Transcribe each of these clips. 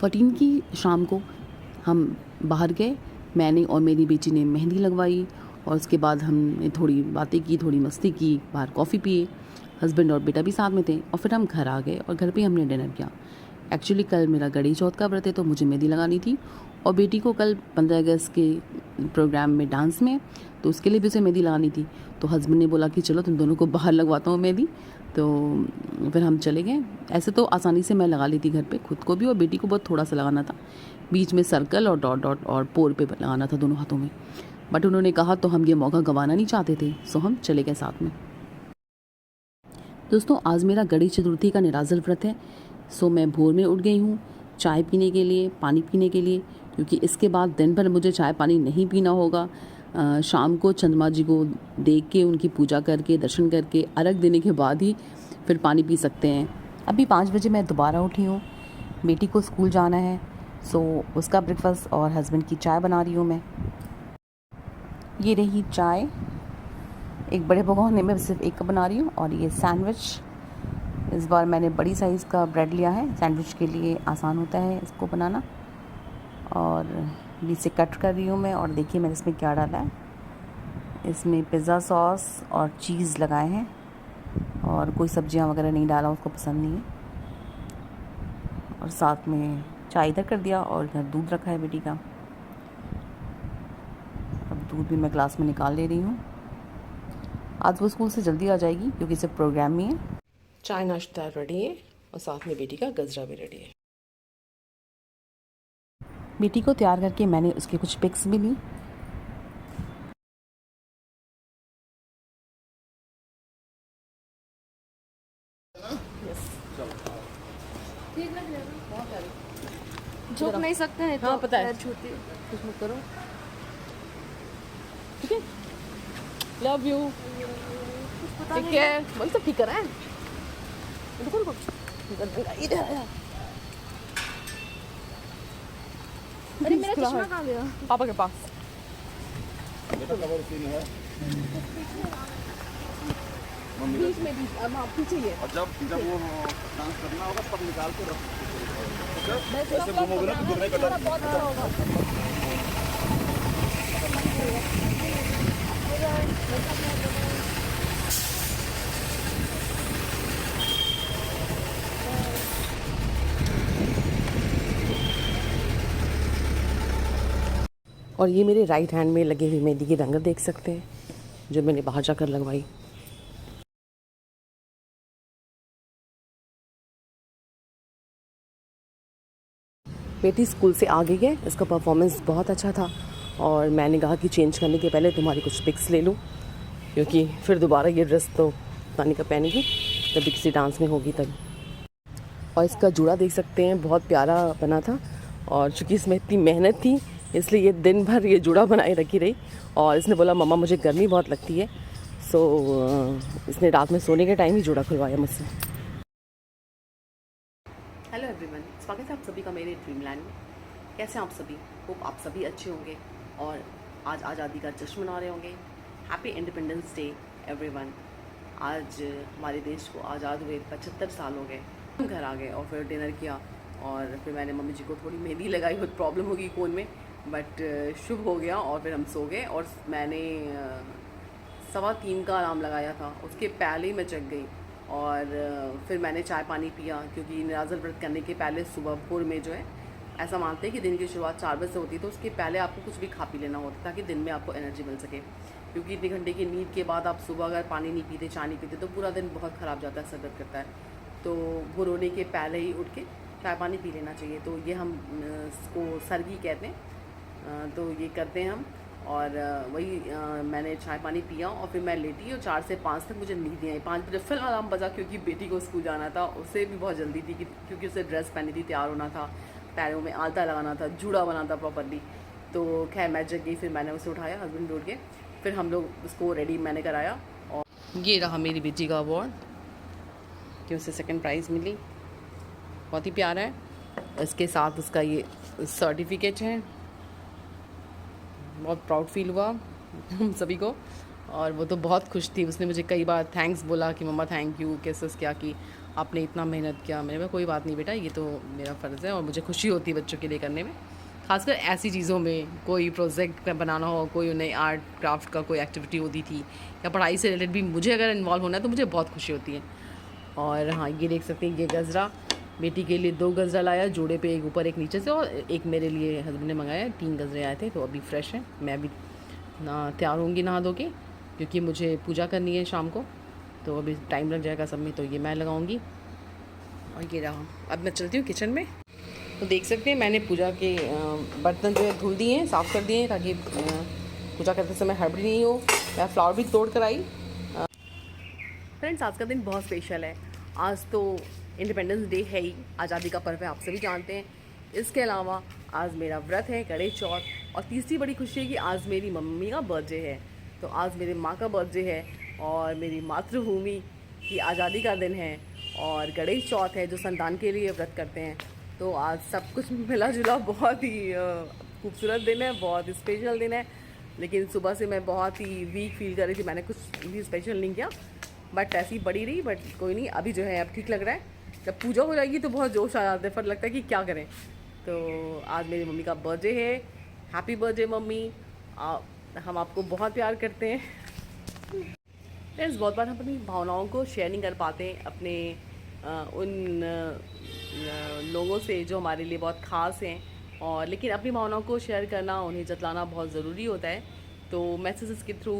14 की शाम को हम बाहर गए। मैंने और मेरी बेटी ने मेहंदी लगवाई और उसके बाद हमने थोड़ी बातें की, थोड़ी मस्ती की, बाहर कॉफ़ी पिए। हस्बैंड और बेटा भी साथ में थे और फिर हम घर आ गए और घर पे हमने डिनर किया। एक्चुअली कल मेरा गणेश चौथ का व्रत है तो मुझे मेहंदी लगानी थी और बेटी को कल 15 अगस्त के प्रोग्राम में डांस में, तो उसके लिए भी उसे मेहंदी लगानी थी। तो हस्बैंड ने बोला कि चलो तुम दोनों को बाहर लगवाता हूँ मेहंदी। तो फिर हम चले गए। ऐसे तो आसानी से मैं लगा ली थी घर पे, खुद को भी और बेटी को बहुत थोड़ा सा लगाना था। बीच में सर्कल और डॉट डॉट और पोर पे लगाना था दोनों हाथों में। बट उन्होंने कहा तो हम ये मौका गंवाना नहीं चाहते थे, सो हम चले गए साथ में। दोस्तों आज मेरा गणेश चतुर्थी का निराजल व्रत है। सो मैं भोर में उठ गई हूँ चाय पीने के लिए, पानी पीने के लिए, क्योंकि इसके बाद दिन भर मुझे चाय पानी नहीं पीना होगा। शाम को चंद्रमा जी को देख के, उनकी पूजा करके, दर्शन करके, अर्घ देने के बाद ही फिर पानी पी सकते हैं। अभी 5 बजे मैं दोबारा उठी हूँ, बेटी को स्कूल जाना है, सो उसका ब्रेकफास्ट और हस्बैंड की चाय बना रही हूँ मैं। ये रही चाय, एक बड़े भगोने में सिर्फ एक कप बना रही हूँ। और ये सैंडविच, इस बार मैंने बड़ी साइज़ का ब्रेड लिया है, सैंडविच के लिए आसान होता है इसको बनाना। और इसे कट कर रही हूँ मैं। और देखिए मैंने इसमें क्या डाला है, इसमें पिज़्ज़ा सॉस और चीज़ लगाए हैं और कोई सब्जियाँ वगैरह नहीं डाला, उसको पसंद नहीं है। और साथ में चाय इधर कर दिया और इधर दूध रखा है बेटी का। अब दूध भी मैं ग्लास में निकाल ले रही हूँ। आज वो स्कूल से जल्दी आ जाएगी क्योंकि सिर्फ प्रोग्राम ही है। चाय नाश्ता रेडी है और साथ में बेटी का गजरा भी रेडी है। बेटी को तैयार करके मैंने उसके कुछ पिक्स भी ली। झुक नहीं सकते हैं हाँ तो पता है, छूती कुछ मत करो, ठीक है। लव यू, ठीक है। बोल सब ठीक कर रहा है। रुको रुको, इधर आया। अरे मेरा चश्मा कहाँ गया? पापा के पास। बीच में अब आप पीछे ही है। और जब वो डांस करना होगा तब निकाल के रखो। ऐसे घूमोगे ना तो गिरने का डर बहुत बड़ा होगा। और ये मेरे राइट हैंड में लगे हुए मेहंदी की रंगत देख सकते हैं, जो मैंने बाहर जाकर लगवाई। बेटी स्कूल से आ गई है, इसका परफॉर्मेंस बहुत अच्छा था और मैंने कहा कि चेंज करने के पहले तुम्हारी कुछ पिक्स ले लूँ, क्योंकि फिर दोबारा ये ड्रेस तो पानी का पहनेगी जब भी किसी डांस में होगी तब। और इसका जूड़ा देख सकते हैं, बहुत प्यारा बना था और चूँकि इसमें इतनी मेहनत थी इसलिए ये दिन भर ये जूड़ा बनाए रखी रही। और इसने बोला मम्मा मुझे गर्मी बहुत लगती है, सो इसने रात में सोने के टाइम ही जूड़ा खुलवाया मुझसे। हेलो एवरीवन, स्वागत है आप सभी का मेरे ड्रीमलैंड में। कैसे हैं आप सभी? होप आप सभी अच्छे होंगे और आज आज़ादी का जश्न मना रहे होंगे। Happy independence day everyone. आज हमारे देश को आज़ाद हुए 75 साल हो गए। हम घर आ गए और फिर डिनर किया और फिर मैंने मम्मी जी को थोड़ी मेहंदी लगाई, बहुत प्रॉब्लम हो गई फ़ोन में, बट शुभ हो गया और फिर हम सो गए। और मैंने 2:15 का अलार्म लगाया था, उसके पहले ही मैं जग गई और फिर मैंने चाय पानी पिया, क्योंकि निराजल व्रत करने के पहले सुबह भोर में जो है ऐसा मानते हैं कि दिन की शुरुआत 4 बजे से होती है, तो उसके पहले आपको कुछ भी खा पी लेना होता है ताकि दिन में आपको एनर्जी मिल सके। क्योंकि इतने घंटे की नींद के बाद आप सुबह अगर पानी नहीं पीते, चाय नहीं पीते, तो पूरा दिन बहुत ख़राब जाता है, सर दर्द करता है। तो भोर होने के पहले ही उठ के चाय पानी पी लेना चाहिए। तो ये हम इसको सरगी कहते हैं, तो ये करते हैं हम। और वही मैंने चाय पानी पिया और फिर मैं लेटी और 4 से 5 तक मुझे नींद नहीं आई। 5 बजे फिर अलार्म बजा, क्योंकि बेटी को स्कूल जाना था, उसे भी बहुत जल्दी थी क्योंकि उसे ड्रेस पहनी थी, तैयार होना था, पैरों में आलता लगाना था, जूड़ा बनाना था प्रॉपरली। तो खैर मैं जग गई, फिर मैंने उसे उठाया, हस्बैंड उठ के, फिर हम लोग उसको रेडी मैंने कराया। और ये रहा मेरी बेटी का अवार्ड कि उसे सेकंड प्राइज़ मिली, बहुत ही प्यारा है। इसके साथ उसका ये सर्टिफिकेट है, बहुत प्राउड फील हुआ हम सभी को। और वो तो बहुत खुश थी, उसने मुझे कई बार थैंक्स बोला कि मम्मा थैंक यू, कैसे क्या की आपने इतना मेहनत किया। मैंने कहा कोई बात नहीं बेटा, ये तो मेरा फ़र्ज़ है और मुझे खुशी होती है बच्चों के लिए करने में, खासकर ऐसी चीज़ों में। कोई प्रोजेक्ट बनाना हो, कोई उन्हें आर्ट क्राफ्ट का कोई एक्टिविटी होती थी या पढ़ाई से रिलेटेड भी मुझे अगर इन्वॉल्व होना है तो मुझे बहुत खुशी होती है। और हाँ, ये देख सकते हैं, ये गजरा बेटी के लिए 2 गजरा लाया जोड़े पे, एक ऊपर एक नीचे से, और एक मेरे लिए हस्बैंड ने मंगाया। 3 गजरे आए थे, तो अभी फ्रेश हैं। मैं अभी तैयार होंगी नहा धो के, क्योंकि मुझे पूजा करनी है शाम को, तो अभी टाइम लग जाएगा सब में, तो ये मैं लगाऊंगी। और ये रहा, अब मैं चलती हूँ किचन में। तो देख सकते हैं मैंने पूजा के बर्तन जो है धुल दिए हैं, साफ़ कर दिए हैं, ताकि पूजा करते समय हड़बड़ी नहीं हो। मैं फ्लावर भी तोड़ कर आई। फ्रेंड्स, आज का दिन बहुत स्पेशल है। आज तो इंडिपेंडेंस डे है ही, आज़ादी का पर्व है, आप सभी जानते हैं। इसके अलावा आज मेरा व्रत है, गणेश चौथ, और तीसरी बड़ी खुशी है कि आज मेरी मम्मी का बर्थडे है। तो आज मेरी माँ का बर्थडे है और मेरी मातृभूमि की आज़ादी का दिन है, और गणेश चौथ है जो संतान के लिए व्रत करते हैं। तो आज सब कुछ मिला जुला बहुत ही खूबसूरत दिन है, बहुत ही स्पेशल दिन है। लेकिन सुबह से मैं बहुत ही वीक फील कर रही थी, मैंने कुछ भी स्पेशल नहीं किया, बट ऐसी पड़ी रही। बट कोई नहीं, अभी जो है अब ठीक लग रहा है। जब पूजा हो जाएगी तो बहुत जोश आ जाता है, फिर लगता है कि क्या करें। तो आज मेरी मम्मी का बर्थडे है। हैप्पी बर्थडे मम्मी, हम आपको बहुत प्यार करते हैं। फ्रेंड्स, बहुत बार हम अपनी भावनाओं को शेयर नहीं कर पाते अपने उन लोगों से जो हमारे लिए बहुत ख़ास हैं, और लेकिन अपनी भावनाओं को शेयर करना, उन्हें जतलाना बहुत ज़रूरी होता है। तो मैसेजेस के थ्रू,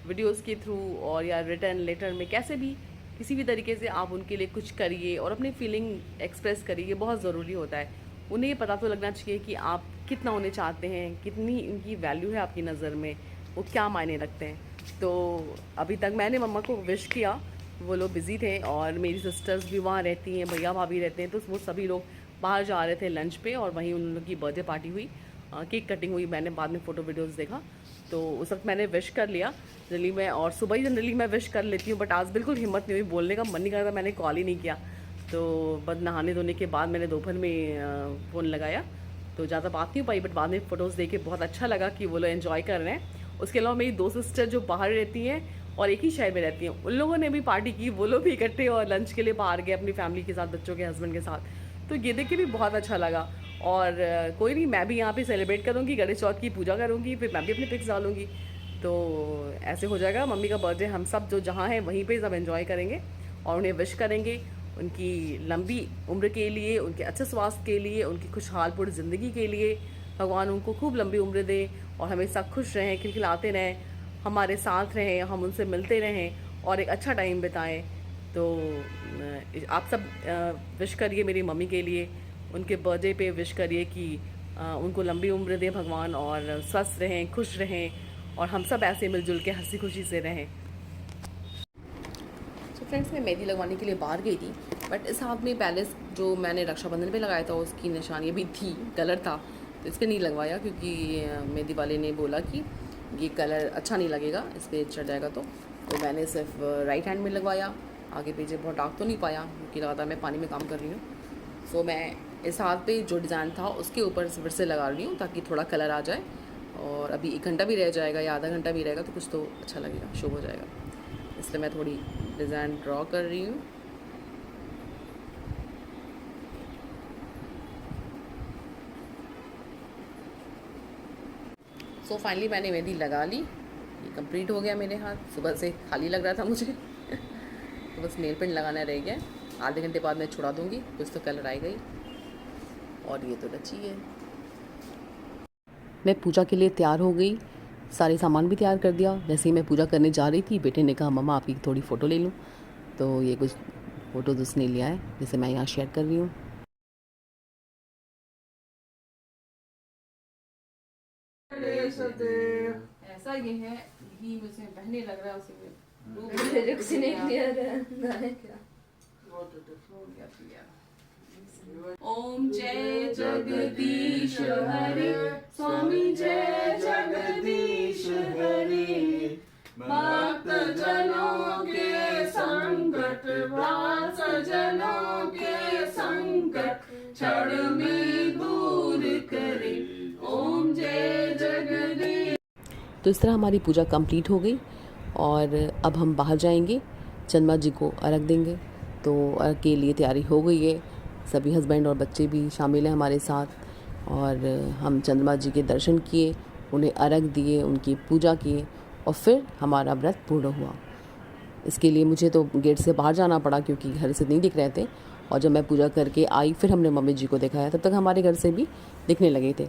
वीडियोस के थ्रू, और या रिटर्न लेटर में, कैसे भी किसी भी तरीके से आप उनके लिए कुछ करिए और अपनी फीलिंग एक्सप्रेस करिए, ये बहुत ज़रूरी होता है। उन्हें ये पता तो लगना चाहिए कि आप कितना उन्हें चाहते हैं, कितनी इनकी वैल्यू है आपकी नज़र में, वो क्या मायने रखते हैं। तो अभी तक मैंने मम्मा को विश किया, वो लोग बिज़ी थे, और मेरी सिस्टर्स भी वहाँ रहती हैं, भैया भाभी रहते हैं, तो वो सभी लोग बाहर जा रहे थे लंच पे, और वहीं उन लोगों की बर्थडे पार्टी हुई, केक कटिंग हुई। मैंने बाद में फ़ोटो वीडियोज़ देखा, तो उस वक्त मैंने विश कर लिया जनरली मैं, और सुबह ही जनरली मैं विश कर लेती हूँ, बट आज बिल्कुल हिम्मत नहीं हुई, बोलने का मन नहीं करता, मैंने कॉल ही नहीं किया। तो बस नहाने धोने के बाद मैंने दोपहर में फ़ोन लगाया, तो ज़्यादा बात नहीं हो पाई, बट बाद में फ़ोटोज़ देख के बहुत अच्छा लगा कि वो लोग एंजॉय कर रहे हैं। उसके अलावा मेरी 2 सिस्टर जो बाहर रहती हैं और एक ही शहर में रहती हैं, उन लोगों ने भी पार्टी की, वो लोग भी इकट्ठे और लंच के लिए बाहर गए अपनी फैमिली के साथ, बच्चों के हस्बैंड के साथ। तो ये देख के भी बहुत अच्छा लगा। और कोई नहीं, मैं भी यहाँ पे सेलिब्रेट करूँगी, गणेश चौथ की पूजा करूँगी, फिर मैं भी अपने पिक्स डालूँगी। तो ऐसे हो जाएगा मम्मी का बर्थडे, हम सब जो जहाँ हैं वहीं पे सब एंजॉय करेंगे और उन्हें विश करेंगे उनकी लंबी उम्र के लिए, उनके अच्छे स्वास्थ्य के लिए, उनकी खुशहालपूर्ण ज़िंदगी के लिए। भगवान उनको खूब लंबी उम्र दे और हमेशा खुश रहें, खिलखिलाते रहें, हमारे साथ रहें, हम उनसे मिलते रहें और एक अच्छा टाइम बिताएं। तो आप सब विश करिए मेरी मम्मी के लिए, उनके बर्थडे पे विश करिए कि उनको लंबी उम्र दे भगवान, और स्वस्थ रहें, खुश रहें, और हम सब ऐसे मिलजुल के हंसी खुशी से रहें। तो फ्रेंड्स, मैं मेहंदी लगवाने के लिए बाहर गई थी, बट इस हाथ में पहले जो मैंने रक्षाबंधन पे लगाया था उसकी निशानी भी थी, कलर था, तो इसके नहीं लगवाया, क्योंकि मेहंदी वाले ने बोला कि ये कलर अच्छा नहीं लगेगा, इस पर चढ़ जाएगा। तो मैंने सिर्फ राइट हैंड में लगवाया, आगे पीछे बहुत डार्क तो नहीं पाया, क्योंकि लगातार मैं पानी में काम कर रही हूँ। सो मैं इस हाथ पे जो डिज़ाइन था उसके ऊपर फिर से लगा रही हूँ, ताकि थोड़ा कलर आ जाए। और अभी 1 घंटा भी रह जाएगा या आधा घंटा भी रहेगा तो कुछ तो अच्छा लगेगा, शुभ हो जाएगा, इसलिए मैं थोड़ी डिज़ाइन ड्रॉ कर रही हूँ। सो फाइनली मैंने मेहंदी लगा ली, ये कंप्लीट हो गया मेरे हाथ। सुबह से खाली लग रहा था मुझे तो बस नेल पेंट लगाना रह गया, आधे घंटे बाद मैं छुड़ा दूँगी, कुछ तो कलर आएगा ही। और ये तो रची है। मैं पूजा के लिए तैयार हो गई, सारे सामान भी तैयार कर दिया। जैसे ही मैं पूजा करने जा रही थी, बेटे ने कहा मम्मा आपकी थोड़ी फ़ोटो ले लूँ, तो ये कुछ फ़ोटोज़ उसने लिया है, जिसे मैं यहाँ शेयर कर रही हूँ। ऐसा ये है, यही मुझे पहने लग रहा है उसे ओम जय जगदीश हरे, स्वामी जय जगदीश हरे, भक्त जनों के संकट, व्यास जनों के संकट, क्षण में दूर करे, ओम जय जगदीश। तो इस तरह हमारी पूजा कंप्लीट हो गई, और अब हम बाहर जाएंगे, चंद्रमा जी को अर्घ देंगे। तो अर्घ के लिए तैयारी हो गई है, सभी हस्बैंड और बच्चे भी शामिल हैं हमारे साथ। और हम चंद्रमा जी के दर्शन किए, उन्हें अर्घ दिए, उनकी पूजा किए और फिर हमारा व्रत पूर्ण हुआ। इसके लिए मुझे तो गेट से बाहर जाना पड़ा क्योंकि घर से नहीं दिख रहे थे। और जब मैं पूजा करके आई फिर हमने मम्मी जी को दिखाया, तब तक हमारे घर से भी दिखने लगे थे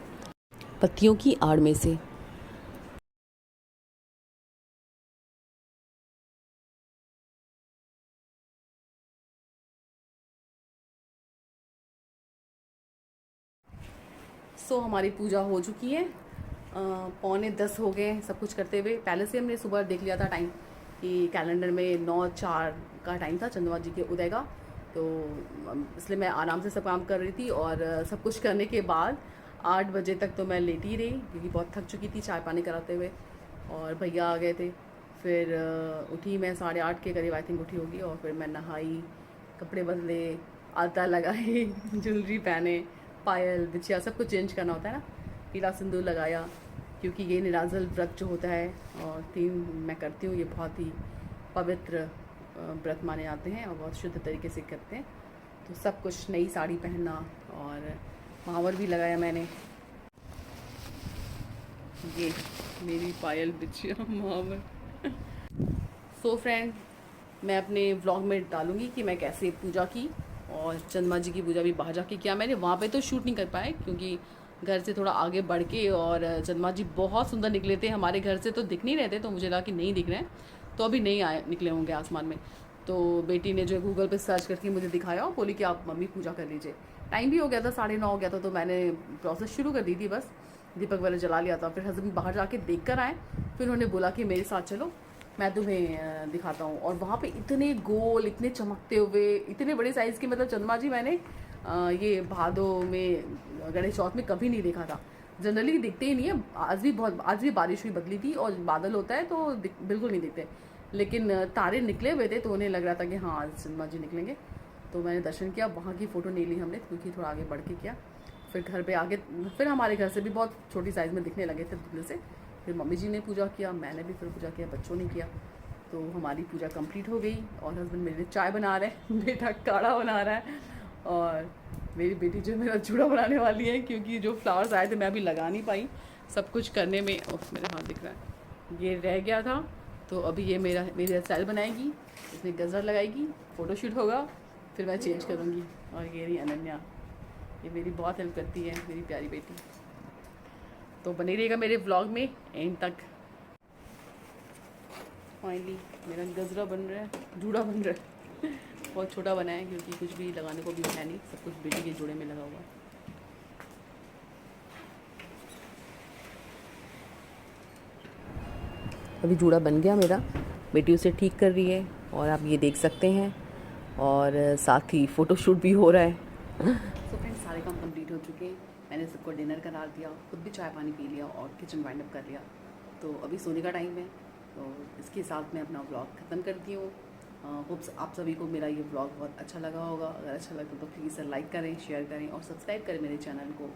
पत्तियों की आड़ में से। हमारी पूजा हो चुकी है, 9:45 हो गए सब कुछ करते हुए। पहले से हमने सुबह देख लिया था टाइम कि कैलेंडर में 9:04 का टाइम था चंद्रमा जी के उदय का, तो इसलिए मैं आराम से सब काम कर रही थी। और सब कुछ करने के बाद 8 बजे तक तो मैं लेटी रही क्योंकि बहुत थक चुकी थी चाय पानी कराते हुए। और भैया आ गए थे, फिर उठी मैं 8:30 के करीब आई थिंक उठी होगी। और फिर मैं नहाई, कपड़े बदले, आलता लगाई, ज्वेलरी पहने, पायल बिछिया सब कुछ चेंज करना होता है ना, पीला सिंदूर लगाया क्योंकि ये निराजल व्रत जो होता है और 3 मैं करती हूँ, ये बहुत ही पवित्र व्रत माने जाते हैं और बहुत शुद्ध तरीके से करते हैं। तो सब कुछ नई साड़ी पहनना और महावर भी लगाया मैंने, ये मेरी पायल बिछिया महावर। सो फ्रेंड, मैं अपने व्लॉग में डालूँगी कि मैं कैसे पूजा की और चंद्रमा जी की पूजा भी बाहर जाके किया मैंने। वहाँ पे तो शूट नहीं कर पाए क्योंकि घर से थोड़ा आगे बढ़ के, और चंद्रमा जी बहुत सुंदर निकले थे। हमारे घर से तो दिख नहीं रहे थे, तो मुझे लगा कि नहीं दिख रहे हैं, तो अभी नहीं आए निकले होंगे आसमान में। तो बेटी ने जो है गूगल पे सर्च करके मुझे दिखाया और बोली कि आप मम्मी पूजा कर लीजिए। टाइम भी हो गया था, 9:30 हो गया था, तो मैंने प्रोसेस शुरू कर दी थी, बस दीपक वाले जला लिया था। फिर हस्बैंड बाहर जाके देख कर आए, फिर उन्होंने बोला कि मेरे साथ चलो मैं तुम्हें दिखाता हूँ। और वहाँ पे इतने गोल, इतने चमकते हुए, इतने बड़े साइज़ के मतलब चंद्रमा जी मैंने ये भादो में, गणेश चौथ में कभी नहीं देखा था। जनरली दिखते ही नहीं है। आज भी बारिश हुई बदली थी और बादल होता है तो बिल्कुल नहीं दिखते, लेकिन तारे निकले हुए थे तो उन्हें लग रहा था कि हाँ आज चंद्रमा जी निकलेंगे। तो मैंने दर्शन किया, वहाँ की फ़ोटो नहीं ली हमने क्योंकि थोड़ा आगे बढ़ के किया। फिर घर पे आगे, फिर हमारे घर से भी बहुत छोटी साइज़ में दिखने लगे थे धुंधले से। फिर मम्मी जी ने पूजा किया, मैंने भी फिर पूजा किया, बच्चों ने किया। तो हमारी पूजा कंप्लीट हो गई और हस्बैंड मेरे लिए चाय बना रहे हैं, बेटा काढ़ा बना रहा है और मेरी बेटी जो मेरा जूड़ा बनाने वाली है क्योंकि जो फ्लावर्स आए थे मैं अभी लगा नहीं पाई सब कुछ करने में। मेरे हाथ दिख रहा है, ये रह गया था, तो अभी ये मेरी हेयर स्टाइल बनाएगी, इसमें गजर लगाएगी, फ़ोटोशूट होगा, फिर मैं चेंज करूँगी। और ये रही अनन्या, ये मेरी बहुत हेल्प करती है, मेरी प्यारी बेटी। तो बने रहिएगा मेरे व्लॉग में एंड तक। फाइनली मेरा गजरा बन रहा है, जूड़ा बन रहा है। बहुत छोटा बना है क्योंकि कुछ भी लगाने को भी है नहीं, सब कुछ बेटी के जोड़े में लगा हुआ है। अभी जूड़ा बन गया मेरा, बेटी उसे ठीक कर रही है और आप ये देख सकते हैं, और साथ ही फ़ोटोशूट भी हो रहा है। तो फ्रेंड्स, सारे काम कंप्लीट हो चुके हैं। मैंने सबको डिनर करा दिया, खुद भी चाय पानी पी लिया और किचन वाइंड अप कर लिया। तो अभी सोने का टाइम है, तो इसके साथ मैं अपना व्लॉग ख़त्म करती हूँ। होप्स आप सभी को मेरा ये व्लॉग बहुत अच्छा लगा होगा। अगर अच्छा लगा तो प्लीज़ लाइक करें, शेयर करें और सब्सक्राइब करें मेरे चैनल को।